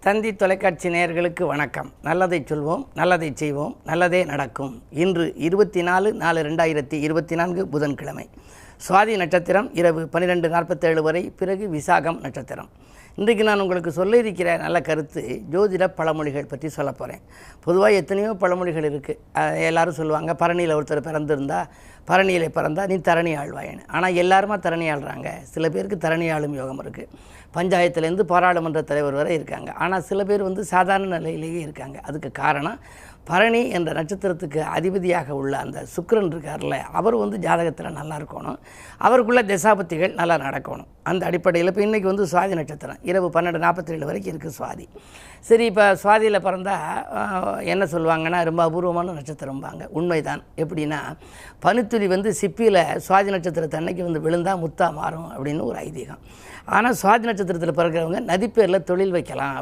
தந்தி தொலைக்காட்சி நேயர்களுக்கு வணக்கம். நல்லதை சொல்வோம், நல்லதை செய்வோம், நல்லதே நடக்கும். இன்று 24/4/2024 புதன்கிழமை. சுவாதி நட்சத்திரம் இரவு 12:47 வரை, பிறகு விசாகம் நட்சத்திரம். இன்றைக்கு நான் உங்களுக்கு சொல்ல இருக்கிற நல்ல கருத்து ஜோதிட பழமொழிகள் பற்றி சொல்ல போகிறேன். பொதுவாக எத்தனையோ பழமொழிகள் இருக்குது. எல்லோரும் சொல்லுவாங்க, பரணியில் ஒருத்தர் பிறந்திருந்தா, பரணியில் பிறந்தா நீ தரணி ஆழ்வாயின்னு. ஆனால் எல்லாருமா தரணி ஆள்றாங்க. சில பேருக்கு தரணி ஆளும் யோகம் இருக்குது. பஞ்சாயத்துலேருந்து பாராளுமன்ற தலைவர் வரை இருக்காங்க. ஆனால் சில பேர் சாதாரண நிலையிலேயே இருக்காங்க. அதுக்கு காரணம் பரணி என்ற நட்சத்திரத்துக்கு அதிபதியாக உள்ள அந்த சுக்கிரன் இருக்கார்ல, அவர் ஜாதகத்தில் நல்லா இருக்கணும், அவருக்குள்ள தசாபத்திகள் நல்லா நடக்கணும். அந்த அடிப்படையில் இப்போ இன்றைக்கி சுவாதி நட்சத்திரம் இரவு 12:47 வரைக்கும் இருக்குது சுவாதி. சரி, இப்போ சுவாதியில் பிறந்தால் என்ன சொல்லுவாங்கன்னா, ரொம்ப அபூர்வமான நட்சத்திரம்பாங்க. உண்மைதான். எப்படின்னா, பனித்துளி சிப்பியில் சுவாதி நட்சத்திரத்தை அன்னைக்கு விழுந்தால் முத்தா மாறும் அப்படின்னு ஒரு ஐதீகம். ஆனால் சுவாதி நட்சத்திரத்தில் பிறக்கிறவங்க நதிப்பேரில் தொழில் வைக்கலாம்.